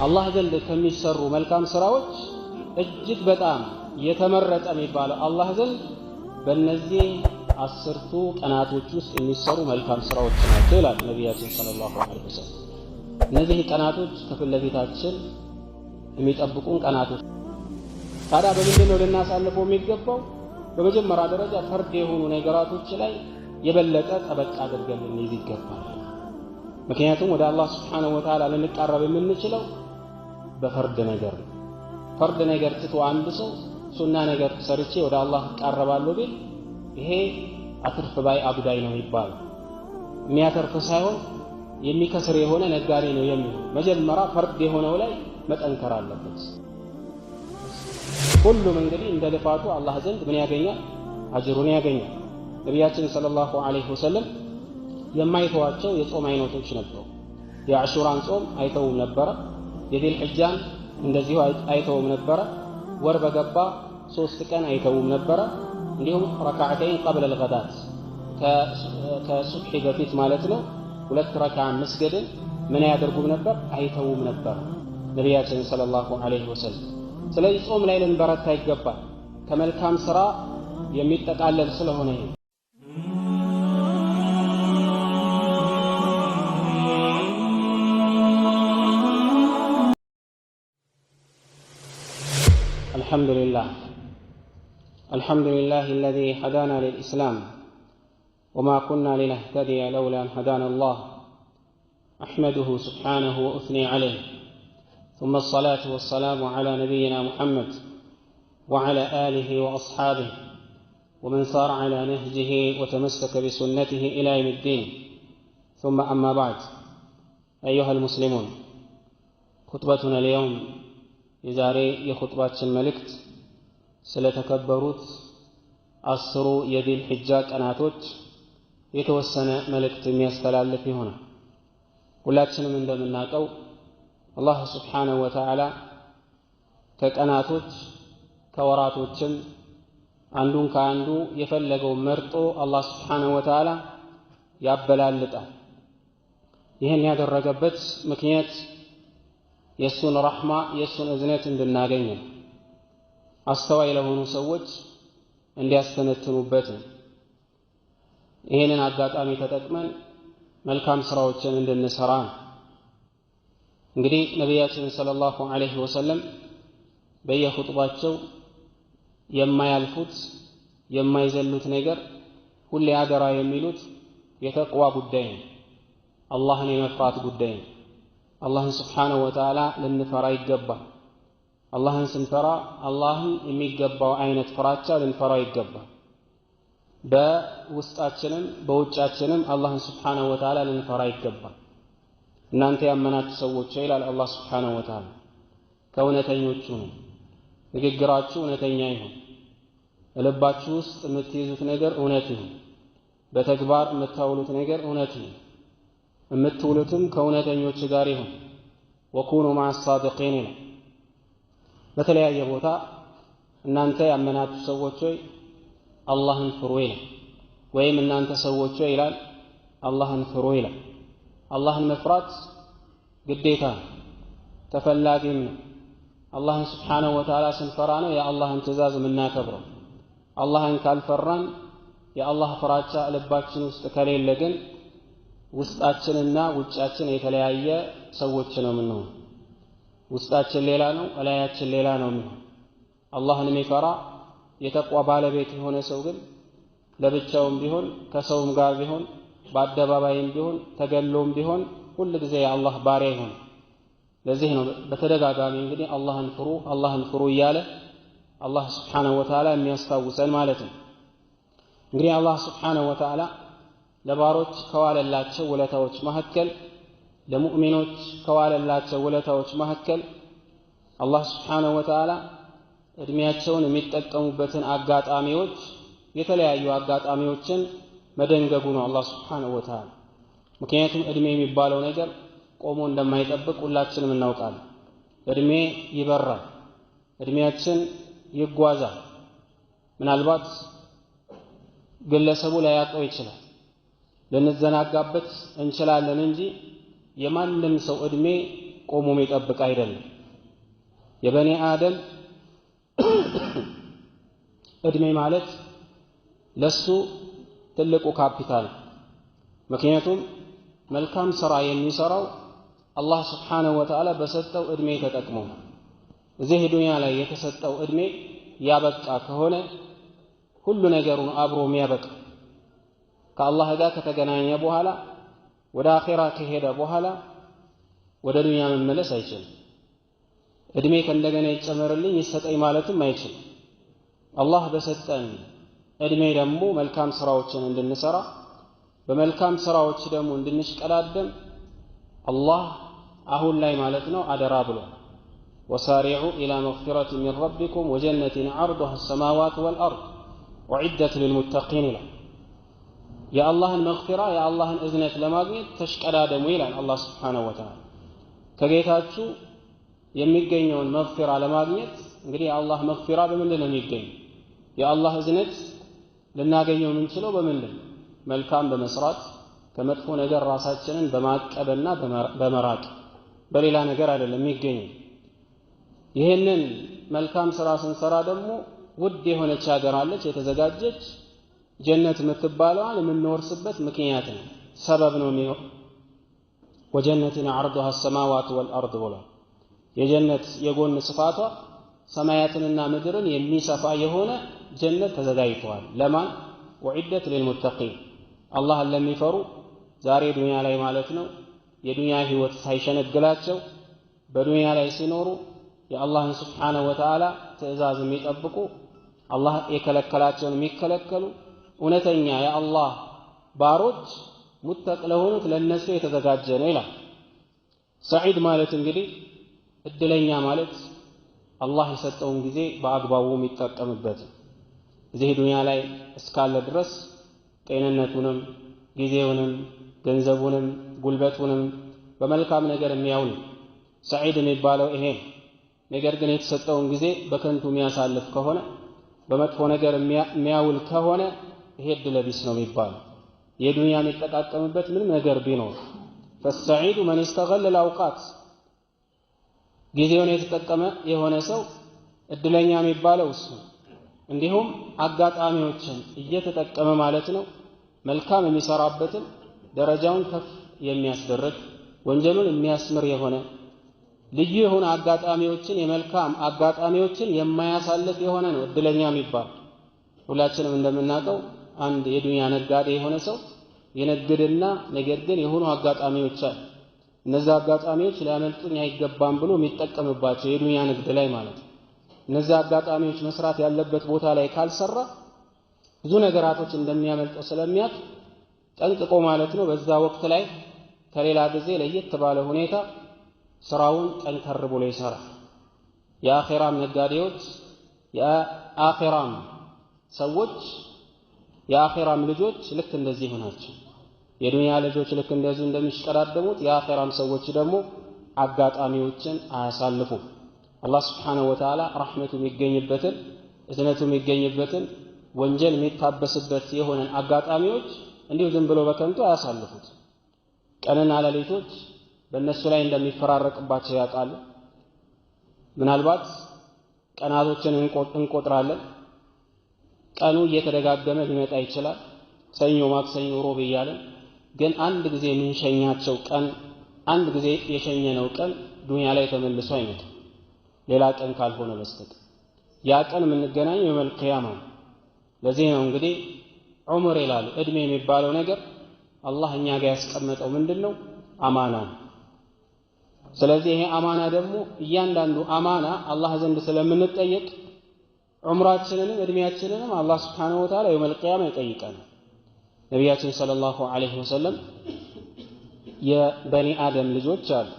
አላህ ዘንድ ከሚሰሩ መልካም ስራዎች እጅግ በጣም የተመረጠ የሚባለው አላህ ዘንድ በእነዚህ 10ቱ ቀናቶች ውስጥ የሚሰሩ መልካም ስራዎች ናቸው ይላል ነቢያችን ሰለላሁ ዐለይሂ ወሰለም። እነዚህ ቀናቶች ከፊት ለፊታችን የሚጠብቁን ቀናቶች ታዲያ በምንድን ነው ልናሳልፈው የሚገባው? በመጀመሪያ ደረጃ ፈርድ የሆኑ ነገራቶች ላይ የበለጠ ጠበቅ አድርገን ልንይዝ ይገባል። ምክንያቱም ወደ አላህ ሱብሓነሁ ወተዓላ ልንቃረብ የምንችለው በፈርድ ነገር ነው። ፈርድ ነገር ትቶ አንድ ሰው ሱና ነገር ሰርቼ ወደ አላህ እቃረባለሁ ቢል ይሄ አትርፍ ባይ አጉዳይ ነው ይባላል። የሚያተርፍ ሳይሆን የሚከስር የሆነ ነጋዴ ነው የሚሆነው። መጀመሪያ ፈርድ የሆነው ላይ መጠንከር አለበት። ሁሉም እንግዲህ እንደ ልፋቱ አላህ ዘንድ ምን ያገኛል? አጅሩን ያገኛል። ነቢያችን ሰለላሁ ዐለይሂ ወሰለም የማይተዋቸው የጾም አይነቶች ነበሩ። የአሹራን ጾም አይተውም ነበረ። የዚል ሒጃን እንደዚሁ አይተውም ነበረ። ወር በገባ 3 ቀን አይተውም ነበረ። እንዲሁም ረካዓተይን ቀብለ ልገዳት ከሱብሒ በፊት ማለት ነው 2 ረክዓ መስገድን ምን ያደርጉም ነበር? አይተውም ነበር ነቢያችን ሰለላሁ ዐለይሂ ወሰለም። ስለዚህ ጾም ላይ ልንበረታ ይገባል። ከመልካም ስራ የሚጠቃለል ስለሆነ ይሄ الحمد لله الذي هدانا للإسلام وما كنا لنهتدي لولا أن هدانا الله أحمده سبحانه وأثني عليه ثم الصلاة والسلام على نبينا محمد وعلى آله وأصحابه ومن سار على نهجه وتمسك بسنته إلى يوم الدين ثم أما بعد أيها المسلمون خطبتنا اليوم يزاري يخطبات الملكت ስለተከበሩት 10 የዚል ሒጃ ቀናቶች የተወሰነ መልእክት የሚያስተላልፍ ይሆናል። ሁላችንም እንደምናውቀው አላህ ሱብሓነሁ ወተዓላ ከቀናቶች ከወራቶችም አንዱን ከአንዱ የፈለገው መርጦ አላህ ሱብሓነሁ ወተዓላ ያበላልጣል። ይህን ያደረገበት ምክንያት የእሱን ረሕማ የእሱን እዝነት እንድናገኝ ነው። አስተዋይ ለሆኑ ሰዎች እንዲያስተነትኑበት ነው። ይህንን አጋጣሚ ተጠቅመን መልካም ስራዎችን እንድንሰራ ነው። እንግዲህ ነቢያችን ሰለላሁ ዐለይሂ ወሰለም በየኹጥባቸው የማያልፉት የማይዘሉት ነገር ሁሌ አደራ የሚሉት የተቅዋ ጉዳይ ነው። አላህን የመፍራት ጉዳይ ነው። አላህን ስብሓነሁ ወተዓላ ልንፈራ ይገባል። አላህን ስንፈራ አላህን የሚገባው አይነት ፍራቻ ልንፈራ ይገባል። በውስጣችንም በውጫችንም አላህን ስብሓነሁ ወተዓላ ልንፈራ ይገባል። እናንተ ያመናችሁ ሰዎች ይላል አላህ ስብሓነሁ ወተዓላ ከእውነተኞቹ ነው። ንግግራችሁ እውነተኛ ይሁን። ልባችሁ ውስጥ የምትይዙት ነገር እውነት ይሁን። በተግባር የምታውሉት ነገር እውነት ይሁን። የምትውሉትም ከእውነተኞች ጋር ይሁን። ወኩኑ መዐ ሳዲቂን ይላል። በተለያየ ቦታ እናንተ ያመናችሁ ሰዎች ሆይ አላህን ፍሩ ይላል። ወይም እናንተ ሰዎች ሆይ ይላል አላህን ፍሩ ይላል። አላህን መፍራት ግዴታ ነው፣ ተፈላጊም ነው። አላህን ስብሓነሁ ወተዓላ ስንፈራ ነው የአላህን ትእዛዝ የምናከብረው። አላህን ካልፈራን የአላህ ፍራቻ ልባችን ውስጥ ከሌለ ግን ውስጣችንና ውጫችን የተለያየ ሰዎች ነው የምንሆነው። ውስጣችን ሌላ ነው፣ እላያችን ሌላ ነው የሚሆን። አላህን የሚፈራ የተቅዋ ባለቤት የሆነ ሰው ግን ለብቻውም ቢሆን ከሰውም ጋር ቢሆን በአደባባይም ቢሆን ተገሎም ቢሆን ሁል ጊዜ የአላህ ባሪያ ይሆን። ለዚህ ነው በተደጋጋሚ እንግዲህ አላህን ፍሩ እያለ አላህ ስብሓነሁ ወተዓላ የሚያስታውሰን ማለት ነው። እንግዲህ አላህ ስብሓነሁ ወተዓላ ለባሮች ከዋለላቸው ውለታዎች መካከል ለሙእሚኖች ከዋለላቸው ውለታዎች መካከል አላህ ስብሓነሁ ወተዓላ እድሜያቸውን የሚጠቀሙበትን አጋጣሚዎች የተለያዩ አጋጣሚዎችን መደንገጉ ነው አላህ ስብሓነሁ ወተዓላ። ምክንያቱም እድሜ የሚባለው ነገር ቆሞ እንደማይጠብቅ ሁላችንም እናውቃለን። እድሜ ይበራል፣ እድሜያችን ይጓዛል። ምናልባት ግለሰቡ ላያውቀው ይችላል፣ ልንዘናጋበት እንችላለን እንጂ የማንም ሰው እድሜ ቆሞ የሚጠብቅ አይደለም። የበኒ አደም እድሜ ማለት ለሱ ትልቁ ካፒታል። ምክንያቱም መልካም ሥራ የሚሰራው አላህ ስብሓነሁ ወተዓላ በሰጠው እድሜ ተጠቅሞ እዚህ ዱንያ ላይ የተሰጠው እድሜ ያበቃ ከሆነ ሁሉ ነገሩን አብሮ የሚያበቃ ከአላህ ጋር ከተገናኘ በኋላ ወደ አኺራ ከሄደ በኋላ ወደ ዱንያ መመለስ አይችልም። እድሜ ከእንደገና ይጨመርልኝ ይሰጠኝ ማለትም አይችልም። አላህ በሰጠን እድሜ ደግሞ መልካም ሥራዎችን እንድንሰራ በመልካም ሥራዎች ደግሞ እንድንሽቀዳደም አላህ አሁን ላይ ማለት ነው አደራ ብሏል። ወሳሪዑ ኢላ መግፊረትን ሚን ረቢኩም ወጀነትን ዐርዱሃ አሰማዋቱ ወልአርድ ወዒደት ሊልሙተቂን ይላል። የአላህን መግፊራ የአላህን እዝነት ለማግኘት ተሽቀዳደሙ ይላል አላህ ስብሓነሁ ወተዓላ። ከጌታችሁ የሚገኘውን መግፊራ ለማግኘት እንግዲህ የአላህ መግፊራ በምንድን ነው የሚገኘው? የአላህ እዝነት ልናገኘው የምንችለው በምንድን ነው? መልካም በመስራት ከመጥፎ ነገር ራሳችንን በማቀብና በመራቅ በሌላ ነገር አይደለም የሚገኘው። ይህንን መልካም ሥራ ስንሰራ ደግሞ ውድ የሆነች ሀገር አለች የተዘጋጀች ጀነት የምትባለዋን የምንወርስበት ምክንያት ነው፣ ሰበብ ነው የሚሆን። ወጀነትን ዐርዱሃ አሰማዋቱ ወልአርድ ብሏል። የጀነት የጎን ስፋቷ ሰማያትንና ምድርን የሚሰፋ የሆነ ጀነት ተዘጋጅተዋል። ለማን? ወዒደት ሊልሙተቂን አላህን ለሚፈሩ ዛሬ ዱንያ ላይ ማለት ነው የዱንያ ህይወት ሳይሸነግላቸው በዱንያ ላይ ሲኖሩ የአላህን ስብሓነሁ ወተዓላ ትእዛዝ የሚጠብቁ አላህ የከለከላቸውን የሚከለከሉ እውነተኛ የአላህ ባሮች ሙተቅ ለሆኑት ለነሱ የተዘጋጀ ነው ይላል። ሰዒድ ማለት እንግዲህ እድለኛ ማለት አላህ የሰጠውን ጊዜ በአግባቡ የሚጠቀምበት እዚህ ዱንያ ላይ እስካለ ድረስ ጤንነቱንም ጊዜውንም ገንዘቡንም ጉልበቱንም በመልካም ነገር የሚያውል ሰዒድ የሚባለው ይሄ። ነገር ግን የተሰጠውን ጊዜ በከንቱ የሚያሳልፍ ከሆነ በመጥፎ ነገር የሚያውል ከሆነ ይሄ ዕድለ ቢስ ነው የሚባለው። የዱንያ የሚጠቃቀምበት ምንም ነገር ቢኖር ፈሰዒዱ መን ኢስተገለ አልአውቃት ጊዜውን የተጠቀመ የሆነ ሰው እድለኛ የሚባለው እሱ። እንዲሁም አጋጣሚዎችን እየተጠቀመ ማለት ነው መልካም የሚሰራበትን ደረጃውን ከፍ የሚያስደርግ ወንጀሉን የሚያስምር የሆነ ልዩ የሆነ አጋጣሚዎችን የመልካም አጋጣሚዎችን የማያሳልፍ የሆነ ነው እድለኛ የሚባል። ሁላችንም እንደምናውቀው አንድ የዱንያ ነጋዴ የሆነ ሰው የነግድና ነገር ግን የሆኑ አጋጣሚዎች አሉ። እነዚህ አጋጣሚዎች ሊያመልጡኝ አይገባም ብሎ የሚጠቀምባቸው የዱንያ ንግድ ላይ ማለት ነው። እነዚህ አጋጣሚዎች መስራት ያለበት ቦታ ላይ ካልሰራ ብዙ ነገራቶች እንደሚያመልጠው ስለሚያውቅ ጠንቅቆ ማለት ነው በዛ ወቅት ላይ ከሌላ ጊዜ ለየት ባለ ሁኔታ ስራውን ጠንከር ብሎ ይሰራል። የአኺራም ነጋዴዎች የአኺራም ሰዎች የአኺራም ልጆች ልክ እንደዚህ ናቸው። የዱንያ ልጆች ልክ እንደዚህ እንደሚሽቀዳደሙት የአኺራም ሰዎች ደግሞ አጋጣሚዎችን አያሳልፉም። አላህ ስብሓነሁ ወተዓላ ረሕመቱ የሚገኝበትን እዝነቱ የሚገኝበትን ወንጀል የሚታበስበት የሆነን አጋጣሚዎች እንዲሁ ዝም ብሎ በከንቱ አያሳልፉት። ቀንና ሌሊቶች በእነሱ ላይ እንደሚፈራረቅባቸው ያውቃሉ። ምናልባት ቀናቶችን እንቆጥራለን። ቀኑ እየተደጋገመ ሊመጣ ይችላል። ሰኞ፣ ማክሰኞ፣ ሮብ እያለን ግን አንድ ጊዜ የምንሸኛቸው ቀን አንድ ጊዜ የሸኘነው ቀን ዱንያ ላይ ተመልሶ አይመጣም ሌላ ቀን ካልሆነ በስተቀር። ያ ቀን የምንገናኘው የውመል ቂያማ ነው። ለዚህ ነው እንግዲህ ዑምር ይላሉ። እድሜ የሚባለው ነገር አላህ እኛ ጋር ያስቀመጠው ምንድነው? አማና ነው። ስለዚህ ይሄ አማና ደግሞ እያንዳንዱ አማና አላህ ዘንድ ስለምንጠየቅ ዑምራችንንም እድሜያችንንም አላህ ስብሓነሁ ወተዓላ የውመል ቂያማ ይጠይቀናል። ነቢያችን ሰለላሁ ዐለይሂ ወሰለም የበኒ አደም ልጆች አሉ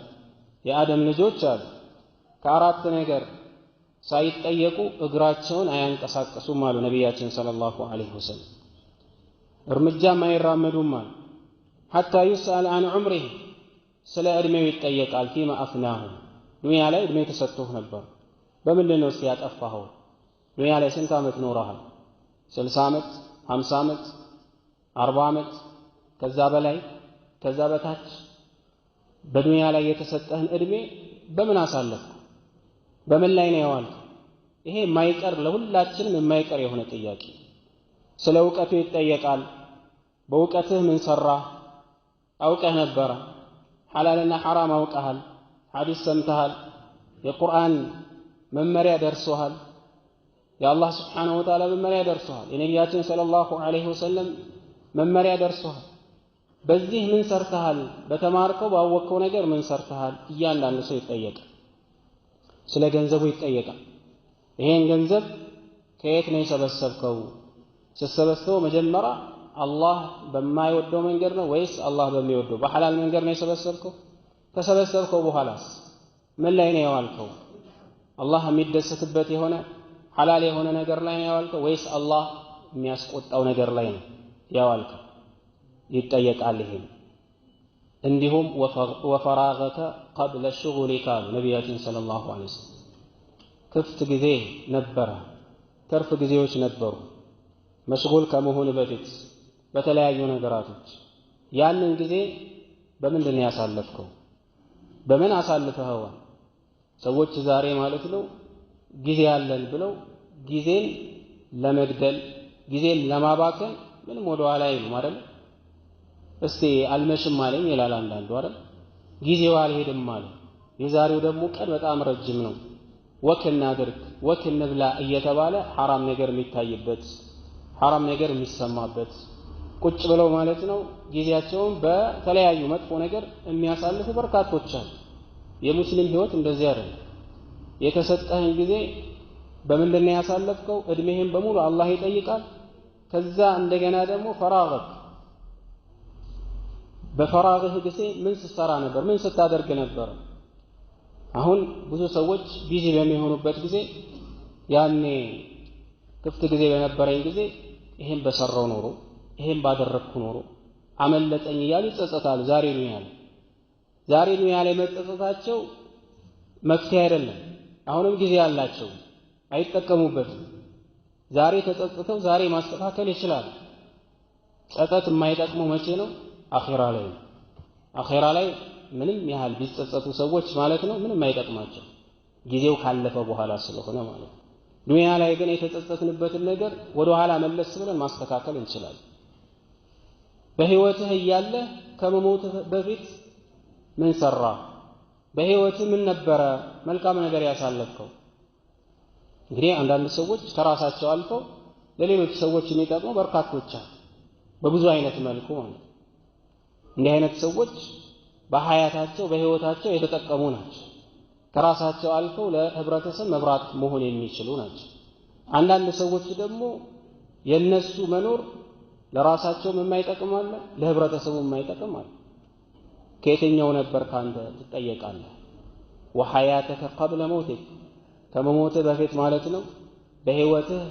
የአደም ልጆች አሉ ከአራት ነገር ሳይጠየቁ እግራቸውን አያንቀሳቀሱም አሉ ነቢያችን ሰለላሁ ዐለይሂ ወሰለም። እርምጃም አይራመዱም አሉ። ሐታ ዩስአል አን ዑምሪሂ ስለ ዕድሜው ይጠየቃል። ፊማ አፍናሁ ዱንያ ላይ ዕድሜ ተሰጥቶህ ነበር፣ በምንድን ነው እስቲ ያጠፋኸው? ዱንያ ላይ ስንት ዓመት ኖረሃል? 60 ዓመት፣ 50 ዓመት፣ 40 ዓመት፣ ከዛ በላይ ከዛ በታች በዱንያ ላይ የተሰጠህን እድሜ በምን አሳለፍክ? በምን ላይ ነው ያዋልክ? ይሄ የማይቀር ለሁላችንም የማይቀር የሆነ ጥያቄ። ስለ እውቀቱ ይጠየቃል። በእውቀትህ ምን ሰራህ? አውቀህ ነበረ? ሐላልና ሐራም አውቀሃል? ሐዲስ ሰምተሃል? የቁርአን መመሪያ ደርሶሃል? የአላህ ስብሓንሁ ወተዓላ መመሪያ ደርሶሃል? የነቢያችን ሰለላሁ ዐለይሂ ወሰለም መመሪያ ደርሶሃል? በዚህ ምን ሰርተሃል? በተማርከው ባወቅከው ነገር ምን ሰርተሃል? እያንዳንዱ ሰው ይጠየቃል። ስለ ገንዘቡ ይጠየቃል። ይሄን ገንዘብ ከየት ነው የሰበሰብከው? ስትሰበስበው መጀመሪያ አላህ በማይወደው መንገድ ነው ወይስ አላህ በሚወደው በሐላል መንገድ ነው የሰበሰብከው? ከሰበሰብከው በኋላስ ምን ላይ ነው ያዋልከው? አላህ የሚደሰትበት የሆነ ሐላል የሆነ ነገር ላይ ነው ያዋልከው ወይስ አላህ የሚያስቆጣው ነገር ላይ ነው ያዋልከው? ይጠየቃል። ይሄን እንዲሁም ወፈራገከ ቀብለ ሽጉሊካ ነቢያችን ሰለላሁ ዐለይሂ ወሰለም ክፍት ጊዜ ነበረ፣ ትርፍ ጊዜዎች ነበሩ። መሽጉል ከመሆን በፊት በተለያዩ ነገራቶች ያንን ጊዜ በምንድን ነው ያሳለፍከው? በምን አሳልፈኸዋል? ሰዎች ዛሬ ማለት ነው ጊዜ ያለን ብለው ጊዜን ለመግደል ጊዜን ለማባከን ምንም ወደ ኋላ አይሉም አይደል? እስቲ አልመሽም አለኝ ይላል አንዳንዱ አይደል? ጊዜው አልሄድም አለ። የዛሬው ደግሞ ቀን በጣም ረጅም ነው፣ ወክ እናድርግ ወክ እንብላ እየተባለ ሐራም ነገር የሚታይበት ሐራም ነገር የሚሰማበት ቁጭ ብለው ማለት ነው ጊዜያቸውን በተለያዩ መጥፎ ነገር የሚያሳልፉ በርካቶች አሉ። የሙስሊም ህይወት እንደዚህ አይደለም። የተሰጠህን ጊዜ በምንድን ነው ያሳለፍከው? እድሜህን በሙሉ አላህ ይጠይቃል። ከዛ እንደገና ደግሞ ፈራገክ በፈራግህ ጊዜ ምን ስትሰራ ነበር? ምን ስታደርግ ነበር? አሁን ብዙ ሰዎች ቢዚ በሚሆኑበት ጊዜ ያኔ ክፍት ጊዜ በነበረኝ ጊዜ ይሄን በሰራው ኖሮ ይሄን ባደረግኩ ኖሮ አመለጠኝ እያሉ ይጸጸታሉ። ዛሬ ነው ያለ መጸጸታቸው መፍትሄ አይደለም። አሁንም ጊዜ አላቸው፣ አይጠቀሙበትም። ዛሬ ተጸጽተው ዛሬ ማስተካከል ይችላል። ጸጸት የማይጠቅመው መቼ ነው? አኺራ ላይ። አኺራ ላይ ምንም ያህል ቢጸጸቱ ሰዎች ማለት ነው ምንም አይጠቅማቸው፣ ጊዜው ካለፈ በኋላ ስለሆነ ማለት ነው። ዱንያ ላይ ግን የተጸጸትንበትን ነገር ወደ ኋላ መለስ ብለን ማስተካከል እንችላለን። በህይወትህ እያለ ከመሞትህ በፊት ምን ሰራ? በህይወትህ ምን ነበረ መልካም ነገር ያሳለፍከው? እንግዲህ አንዳንድ ሰዎች ከራሳቸው አልፈው ለሌሎች ሰዎች የሚጠቅሙ በርካቶች አሉ፣ በብዙ አይነት መልኩ ማለት ነው። እንዲህ አይነት ሰዎች በሐያታቸው በህይወታቸው የተጠቀሙ ናቸው። ከራሳቸው አልፈው ለህብረተሰብ መብራት መሆን የሚችሉ ናቸው። አንዳንድ ሰዎች ደግሞ የነሱ መኖር ለራሳቸውም የማይጠቅም አለ፣ ለህብረተሰቡም የማይጠቅም አለ። ከየትኛው ነበር ካንተ ትጠየቃለህ። ወሐያተከ ቀብለ መውቲክ ከመሞትህ በፊት ማለት ነው በህይወትህ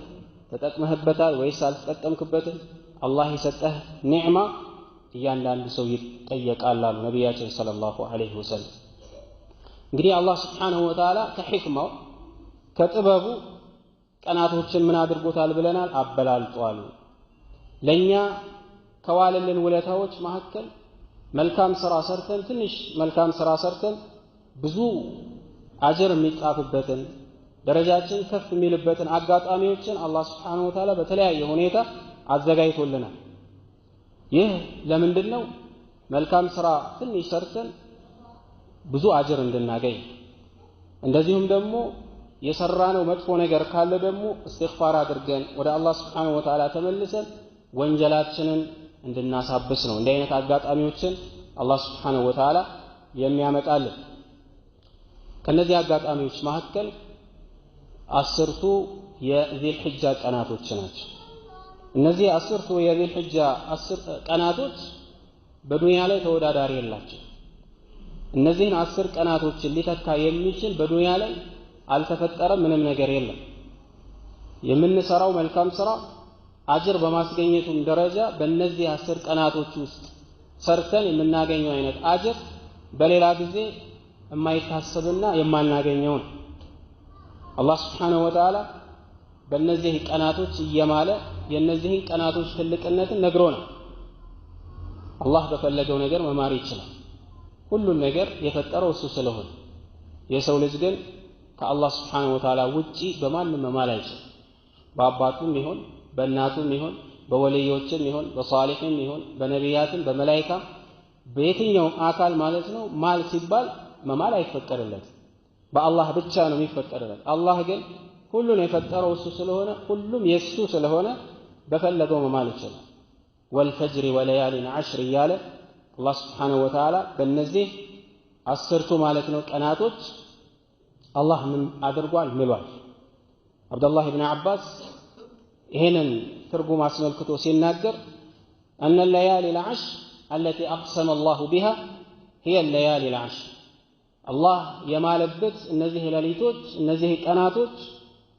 ተጠቅመህበታል ወይስ አልተጠቀምክበትም? አላህ የሰጠህ ኒዕማ እያንዳንዱ ሰው ይጠየቃል አሉ ነቢያችን ሰለላሁ ዐለይሂ ወሰለም። እንግዲህ አላህ ስብሓንሁ ወተዓላ ከሕክማው ከጥበቡ ቀናቶችን ምን አድርጎታል ብለናል? አበላልጧል። ለእኛ ከዋለልን ውለታዎች መካከል መልካም ሥራ ሰርተን ትንሽ መልካም ሥራ ሰርተን ብዙ አጅር የሚጻፍበትን ደረጃችን ከፍ የሚልበትን አጋጣሚዎችን አላህ ስብሓንሁ ወተዓላ በተለያየ ሁኔታ አዘጋጅቶልናል። ይህ ለምንድን ነው? መልካም ሥራ ትንሽ ሰርተን ብዙ አጅር እንድናገኝ፣ እንደዚሁም ደግሞ የሰራነው መጥፎ ነገር ካለ ደግሞ እስትግፋር አድርገን ወደ አላህ ስብሓንሁ ወተዓላ ተመልሰን ወንጀላችንን እንድናሳብስ ነው። እንዲህ አይነት አጋጣሚዎችን አላህ ስብሓንሁ ወተዓላ የሚያመጣልን። ከነዚህ አጋጣሚዎች መካከል 10ቱ የዚል ሒጃ ቀናቶች ናቸው። እነዚህ 10ቱ የዚል ሒጃ 10 ቀናቶች በዱንያ ላይ ተወዳዳሪ የላቸው። እነዚህን 10 ቀናቶችን ሊተካ የሚችል በዱንያ ላይ አልተፈጠረም፣ ምንም ነገር የለም። የምንሰራው መልካም ሥራ አጅር በማስገኘቱም ደረጃ በእነዚህ 10 ቀናቶች ውስጥ ሰርተን የምናገኘው አይነት አጅር በሌላ ጊዜ የማይታሰብና የማናገኘው ነው። አላህ ስብሓንሁ ወተዓላ በእነዚህ ቀናቶች እየማለ የእነዚህን ቀናቶች ትልቅነትን ነግሮናል። አላህ በፈለገው ነገር መማር ይችላል። ሁሉን ነገር የፈጠረው እሱ ስለሆነ የሰው ልጅ ግን ከአላህ Subhanahu Wa Ta'ala ውጪ በማንም መማል አይችልም። በአባቱም ይሁን በእናቱም ይሁን በወልዮችም ይሁን በሷሊህም ይሁን በነቢያትም በመላእክታ በየትኛው አካል ማለት ነው ማል ሲባል መማል አይፈቀድለትም። በአላህ ብቻ ነው የሚፈቀድለት። አላህ ግን ሁሉን የፈጠረው እሱ ስለሆነ ሁሉም የሱ ስለሆነ በፈለገው መማል ይችላል። ወልፈጅር ወለያሊን ዐሽር እያለ አላህ Subhanahu Wa Ta'ala በእነዚህ አስርቱ ማለት ነው ቀናቶች አላህ ምን አድርጓል ምሏል። አብዱላህ ኢብኑ አባስ ይሄንን ትርጉም አስመልክቶ ሲናገር أن الليالي العشر التي أقسم الله بها هي الليالي العشر الله የማለበት እነዚህ ሌሊቶች እነዚህ ቀናቶች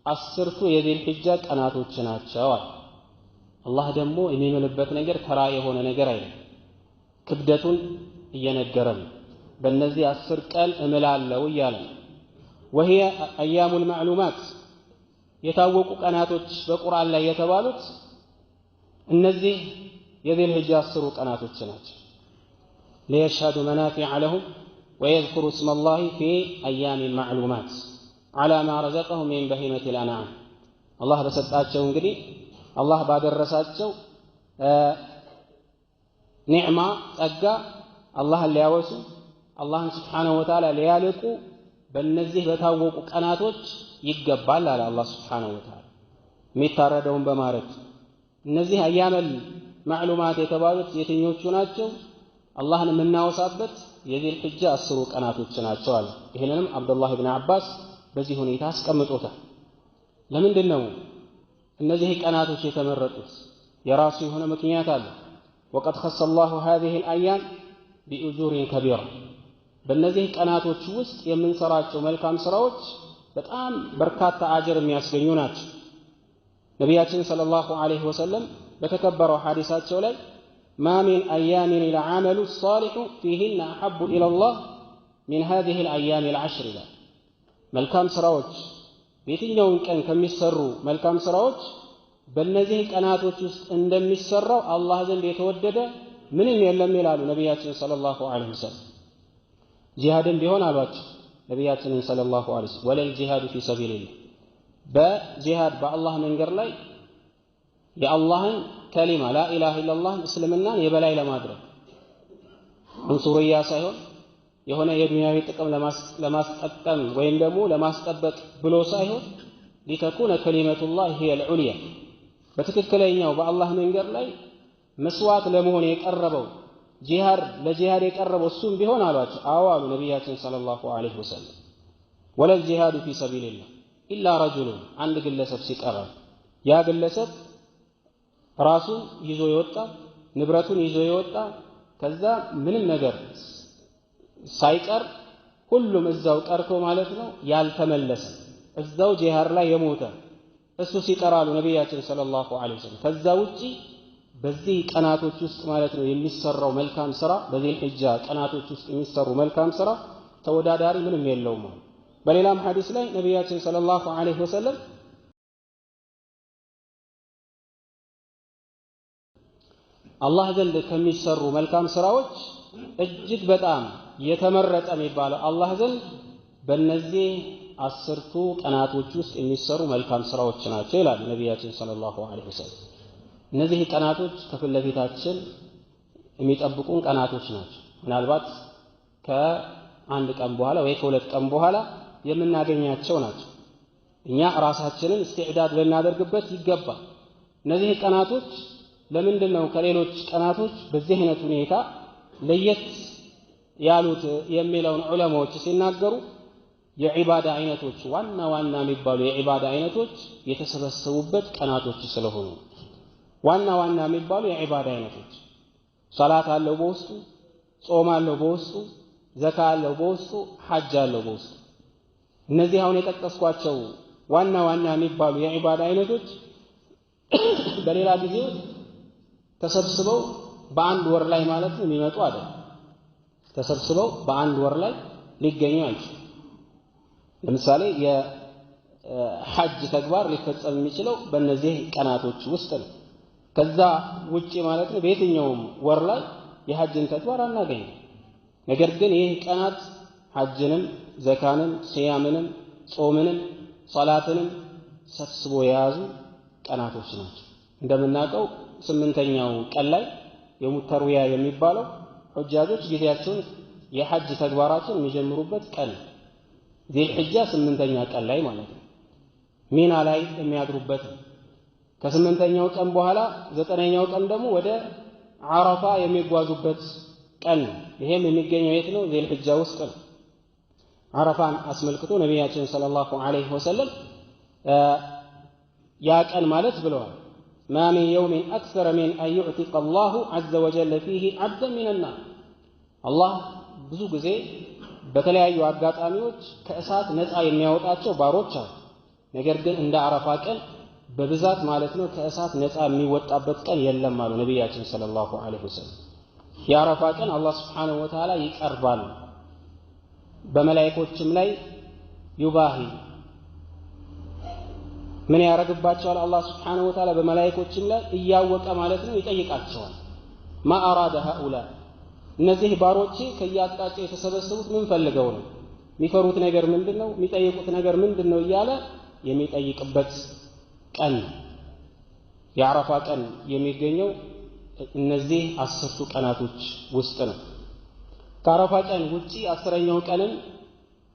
አስርቱ የዚል ሒጃ ቀናቶች ናቸው። አላህ ደግሞ የሚምልበት ነገር ተራ የሆነ ነገር አይደለም። ክብደቱን እየነገረን በእነዚህ 10 ቀን እምላለው እያለ وهي أيام المعلومات የታወቁ ቀናቶች በቁርአን ላይ የተባሉት እነዚህ የዚል ሒጃ 10 ቀናቶች ናቸው። ليشهدوا منافع لهم ويذكروا اسم الله في أيام معلومات على ما رزقهم من بهيمة الأنعام الله በሰጣቸው እንግዲህ አላህ ባደረሳቸው ኒዕማ ጸጋ አላህን ሊያወሱ አላህን Subhanahu Wa Ta'ala ሊያልቁ በእነዚህ በታወቁ ቀናቶች ይገባል አለ አላህ Subhanahu Wa Ta'ala። የሚታረደውን በማረድ እነዚህ አያመል ማዕሉማት የተባሉት የትኞቹ ናቸው? አላህን የምናወሳበት የዚል ሒጃ 10 ቀናቶች ናቸው አለ። ይሄንንም አብዱላህ ኢብኑ አባስ በዚህ ሁኔታ አስቀምጦታል። ለምንድን ነው እነዚህ ቀናቶች የተመረጡት? የራሱ የሆነ ምክንያት አለ። وقد خص الله هذه الأيام بأجور كبيرة በእነዚህ ቀናቶች ውስጥ የምንሰራቸው መልካም ስራዎች በጣም በርካታ አጅር የሚያስገኙ ናቸው። ነቢያችን ሰለላሁ ዐለይሂ ወሰለም በተከበረው ሐዲሳቸው ላይ ما من أيام العمل الصالح فيهن أحب إلى الله من هذه الأيام العشر لا መልካም ስራዎች በየትኛውም ቀን ከሚሰሩ መልካም ስራዎች በእነዚህ ቀናቶች ውስጥ እንደሚሰራው አላህ ዘንድ የተወደደ ምንም የለም ይላሉ ነቢያችን ሰለላሁ ዐለይሂ ወሰለም። ጂሃድም ቢሆን አሏቸው ነቢያችን ሰለላሁ ዐለይሂ ወሰለም ወለል ጂሃዱ ፊ ሰቢልላህ በጂሃድ በአላህ መንገድ ላይ የአላህን ከሊማ ላኢላሃ ኢላላህ እስልምናን የበላይ ለማድረግ አንሱርያ ሳይሆን የሆነ የዱንያዊ ጥቅም ለማስጠቀም ወይም ደግሞ ለማስጠበቅ ብሎ ሳይሆን ሊተኩነ ከሊመቱላህ ሂየ አልዑልያ በትክክለኛው በአላህ መንገድ ላይ መስዋዕት ለመሆን የቀረበው ጂሃድ ለጂሃድ የቀረበው እሱም ቢሆን አሏቸው። አዎ አሉ ነቢያችን ሰለላሁ ዐለይሂ ወሰለም ወለል ጂሃዱ ፊ ሰቢልላህ ኢላ ረጁሉን አንድ ግለሰብ ሲቀር ያ ግለሰብ ራሱ ይዞ የወጣ ንብረቱን ይዞ የወጣ ከዛ ምንም ነገር ሳይቀር ሁሉም እዛው ቀርቶ ማለት ነው ያልተመለሰ እዛው ጂሃድ ላይ የሞተ እሱ ሲቀራሉ ነቢያችን ሰለላሁ ዐለይሂ ወሰለም ከዛ ውጪ በዚህ ቀናቶች ውስጥ ማለት ነው የሚሰራው መልካም ስራ በዚህ ሒጃ ቀናቶች ውስጥ የሚሰሩ መልካም ስራ ተወዳዳሪ ምንም የለውም። በሌላም ሐዲስ ላይ ነቢያችን ሰለላሁ ዐለይሂ ወሰለም አላህ ዘንድ ከሚሰሩ መልካም ስራዎች እጅግ በጣም የተመረጠ የሚባለው አላህ ዘንድ በእነዚህ 10ቱ ቀናቶች ውስጥ የሚሰሩ መልካም ስራዎች ናቸው ይላሉ ነቢያችን ሰለላሁ ዐለይሂ ወሰለም። እነዚህ ቀናቶች ከፊት ለፊታችን የሚጠብቁን ቀናቶች ናቸው። ምናልባት ከአንድ ቀን በኋላ ወይ ከሁለት ቀን በኋላ የምናገኛቸው ናቸው። እኛ ራሳችንን ኢስቲዕዳድ ልናደርግበት ይገባል። እነዚህ ቀናቶች ለምንድን ነው ከሌሎች ቀናቶች በዚህ አይነት ሁኔታ ለየት ያሉት የሚለውን ዑለማዎች ሲናገሩ የዒባዳ አይነቶች ዋና ዋና የሚባሉ የዒባዳ አይነቶች የተሰበሰቡበት ቀናቶች ስለሆኑ ዋና ዋና የሚባሉ የዒባዳ አይነቶች ሶላት አለው በውስጡ፣ ጾም አለው በውስጡ፣ ዘካ አለው በውስጡ፣ ሐጅ አለው በውስጡ። እነዚህ አሁን የጠቀስኳቸው ዋና ዋና የሚባሉ የዒባዳ አይነቶች በሌላ ጊዜ ተሰብስበው በአንድ ወር ላይ ማለት ነው የሚመጡ አይደል። ተሰብስበው በአንድ ወር ላይ ሊገኙ አይችልም። ለምሳሌ የሐጅ ተግባር ሊፈጸም የሚችለው በእነዚህ ቀናቶች ውስጥ ነው። ከዛ ውጪ ማለት ነው በየትኛውም ወር ላይ የሐጅን ተግባር አናገኝም። ነገር ግን ይህ ቀናት ሐጅንም ዘካንም ሲያምንም ጾምንም ሶላትንም ሰብስቦ የያዙ ቀናቶች ናቸው። እንደምናውቀው 8ኛው ቀን ላይ የውሙ ተርዊያ የሚባለው ሑጃጆች ጊዜያቸውን የሐጅ ተግባራቸውን የሚጀምሩበት ቀን ዚልሒጃ 8ኛ ቀን ላይ ማለት ነው። ሚና ላይ የሚያድሩበት ነው። ከ8ኛው ቀን በኋላ 9ኛው ቀን ደግሞ ወደ ዓረፋ የሚጓዙበት ቀን ነው። ይሄም የሚገኘው የት ነው? ዚልሒጃ ውስጥ ነው። ዓረፋን አስመልክቶ ነቢያችን ሰለላሁ ዐለይሂ ወሰለም ያ ቀን ማለት ብለዋል ማ ሚን የውሚን አክሰረ ሚን አን ዩዕቲቀ አላሁ ዐዘ ወጀለ ፊህ ዐብደን ሚነ ናር። አላህ ብዙ ጊዜ በተለያዩ አጋጣሚዎች ከእሳት ነፃ የሚያወጣቸው ባሮች አሉ። ነገር ግን እንደ ዓረፋ ቀን በብዛት ማለት ነው ከእሳት ነፃ የሚወጣበት ቀን የለም አሉ ነቢያችን ሰለላሁ ዐለይሂ ወሰለም። የዓረፋ ቀን አላህ ስብሓነሁ ወተዓላ ይቀርባል፣ በመላእክቶችም ላይ ዩባሂ ምን ያደርግባቸዋል? አላህ ስብሓነሁ ወተዓላ በመላእክቶችም ላይ እያወቀ ማለት ነው ይጠይቃቸዋል። ማ አራደ ሃኡላ እነዚህ ባሮቼ ከየአቅጣጫው የተሰበሰቡት ምን ፈልገው ነው? የሚፈሩት ነገር ምንድን ነው? የሚጠይቁት ነገር ምንድን ነው? እያለ የሚጠይቅበት ቀን የዓረፋ ቀን የሚገኘው እነዚህ 10ቱ ቀናቶች ውስጥ ነው። ከዓረፋ ቀን ውጪ 10ኛው ቀንን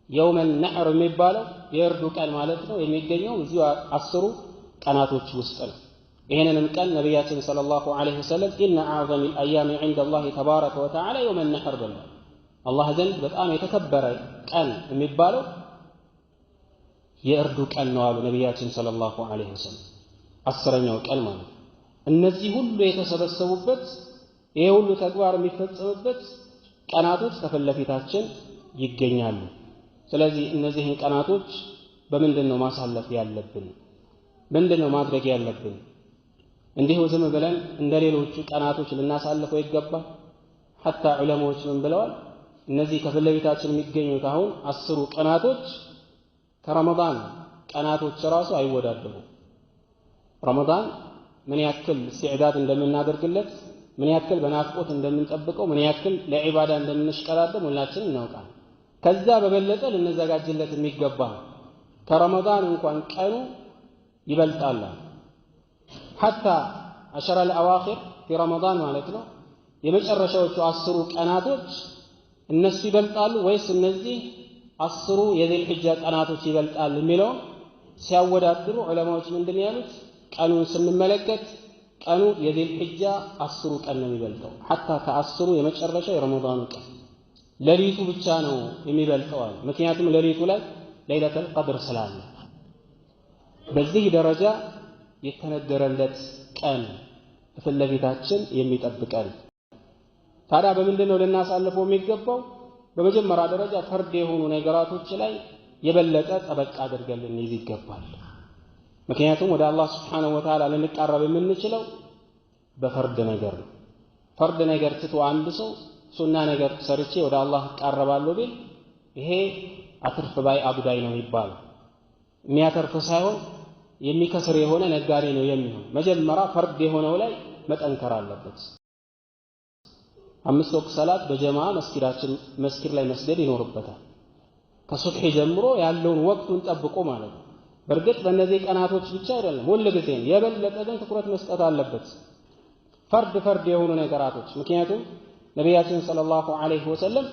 የውመ ነሕር የሚባለው የእርዱ ቀን ማለት ነው የሚገኘው እዚሁ 10ሩ ቀናቶች ውስጥ ነው። ይህንንም ቀን ነቢያችን ሰለላሁ ዐለይሂ ወሰለም ኢነ አዕዘመ አልአያሚ ዐንደ አላህ ተባረከ ወተዓላ የውመ ነሕር ብለዋል። አላህ ዘንድ በጣም የተከበረ ቀን የሚባለው የእርዱ ቀን ነው አሉ ነቢያችን ሰለላሁ ዐለይሂ ወሰለም። 10ኛው ቀን ማለት እነዚህ ሁሉ የተሰበሰቡበት ይሄ ሁሉ ተግባር የሚፈጸምበት ቀናቶች ከፊት ለፊታችን ይገኛሉ። ስለዚህ እነዚህን ቀናቶች በምንድን ነው ማሳለፍ ያለብን? ምንድን ነው ማድረግ ያለብን? እንዲሁ ዝም ብለን እንደ ሌሎቹ ቀናቶች ልናሳልፈው ይገባል? ሐታ ዑለማዎች ምን ብለዋል? እነዚህ ከፊት ለፊታችን የሚገኙት አሁን 10ሩ ቀናቶች ከረመዳን ቀናቶች ራሱ አይወዳደሩም። ረመዳን ምን ያክል ኢስቲዕዳድ እንደምናደርግለት፣ ምን ያክል በናፍቆት እንደምንጠብቀው፣ ምን ያክል ለዒባዳ እንደምንሽቀዳደም ሁላችንም እናውቃለን። ከዛ በበለጠ ልንዘጋጅለት የሚገባ ከረመዳን እንኳን ቀኑ ይበልጣል። ሐታ አሸረ አልአዋኺር ፊ ረመዳን ማለት ነው የመጨረሻዎቹ 10ሩ ቀናቶች እነሱ ይበልጣሉ ወይስ እነዚህ 10ሩ የዚልሒጃ ቀናቶች ይበልጣሉ የሚለውን ሲያወዳድሩ ዑለማዎች ምንድን ያሉት? ቀኑን ስንመለከት ቀኑ የዚልሒጃ 10ሩ ቀን ነው የሚበልጠው። ሐታ ከ10ሩ የመጨረሻ የረመዳኑ ቀን ሌሊቱ ብቻ ነው የሚበልጠው። ምክንያቱም ሌሊቱ ላይ ለይለቱል ቀድር ስላለ በዚህ ደረጃ የተነገረለት ቀን ፊት ለፊታችን የሚጠብቀን። ታዲያ በምንድን ነው ልናሳልፈው የሚገባው? በመጀመሪያ ደረጃ ፈርድ የሆኑ ነገራቶች ላይ የበለጠ ጠበቅ አድርገን ልንይዝ ይገባል። ምክንያቱም ወደ አላህ ስብሓነሁ ወተዓላ ልንቃረብ የምንችለው በፈርድ ነገር ነው። ፈርድ ነገር ትቶ አንድ ሰው ሱና ነገር ሰርቼ ወደ አላህ እቃረባለሁ ቢል ይሄ አትርፍ ባይ አጉዳይ ነው ይባላል። የሚያተርፍ ሳይሆን የሚከስር የሆነ ነጋዴ ነው የሚሆን። መጀመሪያ ፈርድ የሆነው ላይ መጠንከር አለበት። 5 ወቅት ሰላት በጀማ መስጊድ ላይ መስገድ ይኖርበታል። ከሱብሒ ጀምሮ ያለውን ወቅቱን ጠብቆ ማለት ነው። በእርግጥ በእነዚህ ቀናቶች ብቻ አይደለም፣ ሁል ጊዜ የበለጠ ግን ትኩረት መስጠት አለበት ፈርድ የሆኑ ነገራቶች። ምክንያቱም ነቢያችን ሰለላሁ ዐለይሂ ወሰለም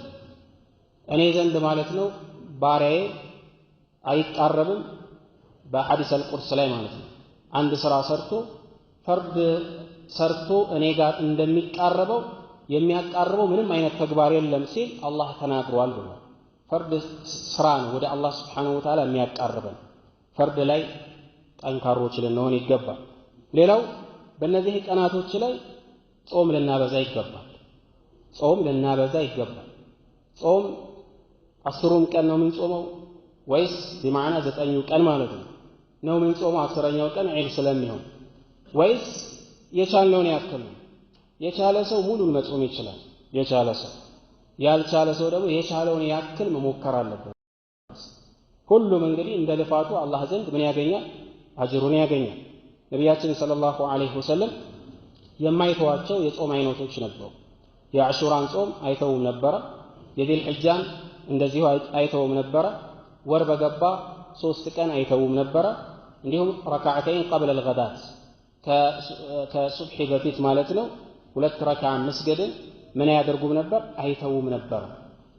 እኔ ዘንድ ማለት ነው ባሪያዬ አይቃረብም በሐዲስ አልቁድስ ላይ ማለት ነው አንድ ስራ ፈርድ ሰርቶ እኔ ጋር እንደሚቃረበው የሚያቃርበው ምንም አይነት ተግባር የለም ሲል አላህ ተናግሯል ብሎ ፈርድ ስራ ነው ወደ አላህ ስብሓነሁ ወተዓላ የሚያቃርበን። ፈርድ ላይ ጠንካሮች ልንሆን ይገባል። ሌላው በእነዚህ ቀናቶች ላይ ጾም ልናበዛ ይገባል። ጾም 10ሩም ቀን ነው የምንጾመው ወይስ በማዕና 9ኙ ቀን ማለት ነው የምንጾመው? 10ኛው ቀን ዒድ ስለሚሆን ወይስ የቻልነውን ያክል ነው? የቻለ ሰው ሙሉን መጾም ይችላል። ያልቻለ ሰው ደግሞ የቻለውን ያክል መሞከር አለበት። ሁሉም እንግዲህ እንደ ልፋቱ አላህ ዘንድ ምን ያገኛል? አጅሩን ያገኛል። ነቢያችን ሰለላሁ ዐለይሂ ወሰለም የማይተዋቸው የጾም አይነቶች ነበሩ። የአሹራን ጾም አይተውም ነበረ። የዚል ሒጃን እንደዚሁ አይተውም ነበረ። ወር በገባ 3 ቀን አይተውም ነበረ። እንዲሁም ረካዓተይን ቀብለ አልገዳት ከሱብሒ በፊት ማለት ነው 2 ረክዓ መስገድን ምን ያደርጉም ነበር? አይተውም ነበር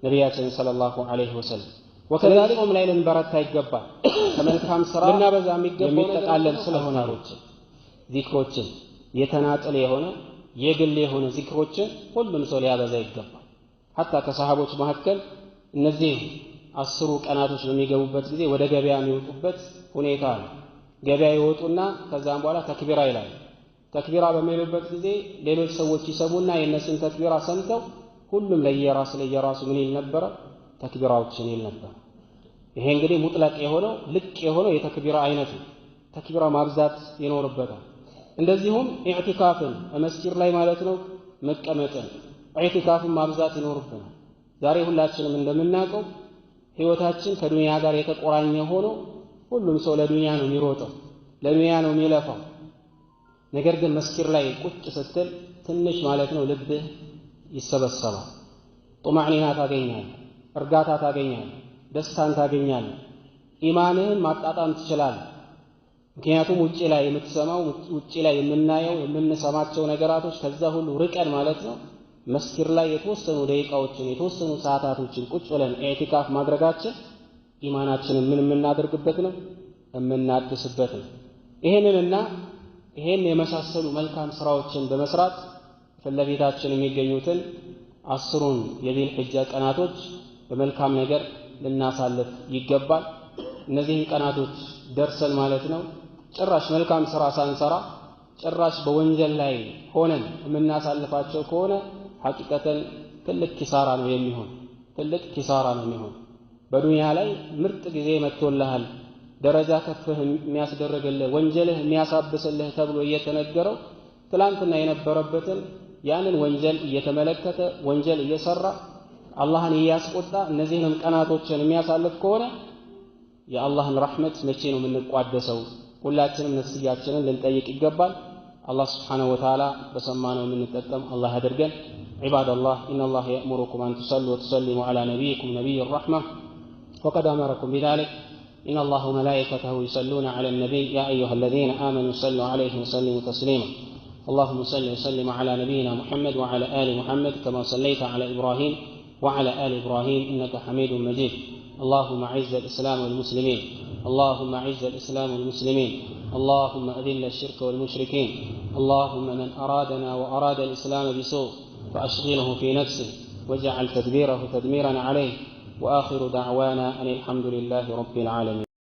ነቢያችን ሰለላሁ ዐለይሂ ወሰለም። ወከዛሊክ ጾም ላይ ልንበረታ ይገባል። ከመልካም ሥራ ልናበዛ የሚገባው የሚጠቃለል ስለሆነ ዚክሮችን የተናጠል የሆነ የግል የሆነ ዚክሮችን ሁሉም ሰው ሊያበዛ ይገባል። ሐታ ከሰሃቦች መካከል እነዚህ 10 ቀናቶች በሚገቡበት ጊዜ ወደ ገበያ የሚወጡበት ሁኔታ ነው። ገበያ ይወጡና ከዛም በኋላ ተክቢራ ይላል። ተክቢራ በሚሉበት ጊዜ ሌሎች ሰዎች ይሰሙና የነሱን ተክቢራ ሰምተው ሁሉም ለየራሱ ምን ይል ነበረ? ተክቢራዎችን ይል ነበር። ይሄ እንግዲህ ሙጥለቅ የሆነው ልቅ የሆነው የተክቢራ አይነት ነው። ተክቢራ ማብዛት ይኖርበታል። እንደዚሁም ኢዕቲካፍን መስጂድ ላይ ማለት ነው መቀመጥን ኢዕቲካፍን ማብዛት ይኖርብናል። ዛሬ ሁላችንም እንደምናውቀው ህይወታችን ከዱንያ ጋር የተቆራኘ ሆኖ ሁሉም ሰው ለዱንያ ነው የሚሮጠው፣ ለዱንያ ነው የሚለፋው። ነገር ግን መስጂድ ላይ ቁጭ ስትል ትንሽ ማለት ነው ልብህ ይሰበሰባል። ጡማዕኒና ታገኛለህ፣ እርጋታ ታገኛለህ፣ ደስታን ታገኛለህ፣ ኢማንህን ማጣጣም ትችላለህ። ምክንያቱም ውጪ ላይ የምትሰማው ውጪ ላይ የምናየው የምንሰማቸው ነገራቶች ከዛ ሁሉ ርቀን ማለት ነው መስጂድ ላይ የተወሰኑ ደቂቃዎችን የተወሰኑ ሰዓታቶችን ቁጭ ብለን ኢዕቲካፍ ማድረጋችን ኢማናችንን ምን የምናደርግበት ነው? የምናድስበት ነው። ይሄንንና ይሄን የመሳሰሉ መልካም ስራዎችን በመስራት ፊትለፊታችን የሚገኙትን 10ሩን የዚል ሒጃ ቀናቶች በመልካም ነገር ልናሳልፍ ይገባል። እነዚህን ቀናቶች ደርሰን ማለት ነው ጭራሽ መልካም ስራ ሳንሰራ ጭራሽ በወንጀል ላይ ሆነን የምናሳልፋቸው ከሆነ ሐቂቀተን ትልቅ ኪሳራ ነው የሚሆን። በዱንያ ላይ ምርጥ ጊዜ መጥቶልሃል፣ ደረጃ ከፍህ የሚያስደርግልህ ወንጀልህ የሚያሳብስልህ ተብሎ እየተነገረው ትላንትና የነበረበትን ያንን ወንጀል እየተመለከተ ወንጀል እየሰራ አላህን እያስቆጣ እነዚህንም ቀናቶችን የሚያሳልፍ ከሆነ የአላህን ረሕመት መቼ ነው የምንቋደሰው? ሁላችንም ነፍስያችንን ልንጠይቅ ይገባል። الله سبحانه وتعالى بسمعنا من التقم الله هدرجن عباد الله إن الله يأمركم أن تصلوا وتسلموا على نبيكم نبي الرحمة وقد أمركم بذلك إن الله وملائكته يصلون على النبي يا أيها الذين آمنوا صلوا عليه وسلموا تسليما اللهم صل وسلم على نبينا محمد وعلى آل محمد كما صليت على إبراهيم وعلى آل إبراهيم إنك حميد مجيد اللهم أعز الإسلام والمسلمين اللهم أعز الإسلام والمسلمين اللهم أذل الشرك والمشركين اللهم من أرادنا وأراد الإسلام بسوء فأشغله في نفسه واجعل تدبيره تدميرا عليه وآخر دعوانا أن الحمد لله رب العالمين.